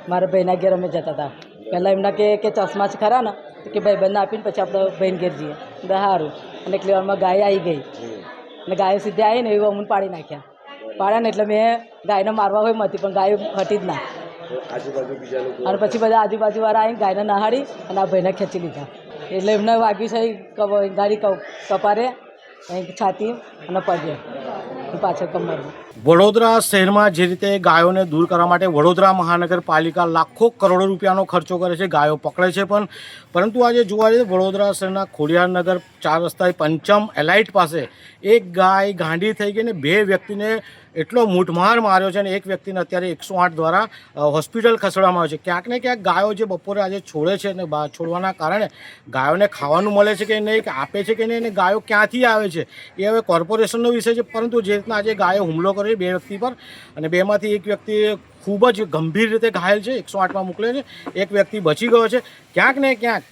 મારા ભાઈના ઘેર અમે જતા હતા. પહેલાં એમના કે ચશ્મા જ ખરા ને કે ભાઈબંધને આપીને પછી આપણે ભાઈને ઘેર જઈએ. સારું. અને એટલી વારમાં ગાય આવી ગઈ અને ગાયો સીધી આવી ને એવું અમને પાડી નાખ્યા. પાડ્યા ને એટલે મેં ગાયને મારવા હોય મતી પણ ગાય હટી જ ના. અને પછી બધા આજુબાજુવાળા આવીને ગાયને નહાડી અને આ ભાઈને ખેંચી લીધા. એટલે એમને વાગ્યું છે ગાડી કપારે, છાતી અને પગે, પાછળ કમરમાં. વડોદરા શહેરમાં જે રીતે ગાયોને દૂર કરવા માટે વડોદરા મહાનગરપાલિકા લાખો કરોડો રૂપિયાનો ખર્ચો કરે છે, ગાયો પકડે છે, પરંતુ આજે જોવા જઈએ વડોદરા શહેરના ખોડિયારનગર 4 રસ્તા પંચમ એલાઇટ પાસે એક ગાય ગાંડી થઈ ગઈ ને 2 વ્યક્તિને એટલો મૂઠમાર માર્યો છે અને એક વ્યક્તિને અત્યારે 108 દ્વારા હોસ્પિટલ ખસેડવામાં આવ્યો છે. ક્યાંક ને ક્યાંક ગાયો જે બપોરે આજે છોડે છે અને છોડવાના કારણે ગાયોને ખાવાનું મળે છે કે નહીં, કે આપે છે કે નહીં, અને ગાયો ક્યાંથી આવે છે એ હવે કોર્પોરેશનનો વિષય છે. પરંતુ જે રીતના આજે ગાયો હુમલો કર્યો 2 વ્યક્તિ પર અને 2માંથી એક વ્યક્તિ ખૂબ જ ગંભીર રીતે ઘાયલ છે, 108માં મોકલે છે, એક વ્યક્તિ બચી ગયો છે. ક્યાંક ને ક્યાંક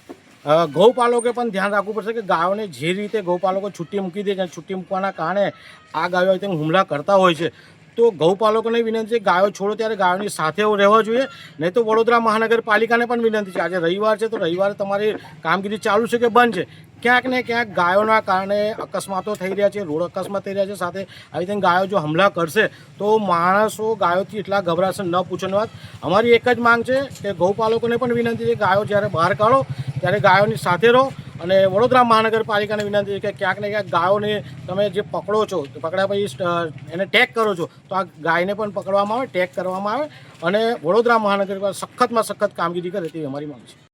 ગૌપાલકોએ પણ ધ્યાન રાખવું પડશે કે ગાયોને જે રીતે ગૌપાલકો છૂટી મૂકી દે છે અને છૂટી મૂકવાના કારણે આ ગાયો તેમ હુમલા કરતા હોય છે. તો ગૌપાલકોને વિનંતી છે ગાયો છોડો ત્યારે ગાયોની સાથે રહેવા જોઈએ, નહીં તો વડોદરા મહાનગરપાલિકાને પણ વિનંતી છે આજે રવિવાર છે તો રવિવારે તમારી કામગીરી ચાલુ છે કે બંધ છે. ક્યાંક ને ક્યાંક ગાયોના કારણે અકસ્માતો થઈ રહ્યા છે, રોડ અકસ્માત થઈ રહ્યા છે. સાથે આવી રીતે ગાયો જો હુમલા કરશે તો માણસો ગાયોથી એટલા ગભરાશે ન પૂછોની વાત. અમારી એક જ માંગ છે કે ગૌપાલકોને પણ વિનંતી છે ગાયો જ્યારે બહાર કાઢો ત્યારે ગાયોની સાથે રહો. અને વડોદરા મહાનગરપાલિકાને વિનંતી છે કે ક્યાંક ને ક્યાંક ગાયોને તમે જે પકડો છો, પકડ્યા પછી એને ટેગ કરો છો તો આ ગાયને પણ પકડવામાં આવે, ટેગ કરવામાં આવે અને વડોદરા મહાનગરપાલિકા સખતમાં સખત કામગીરી કરે તેવી અમારી માંગ છે.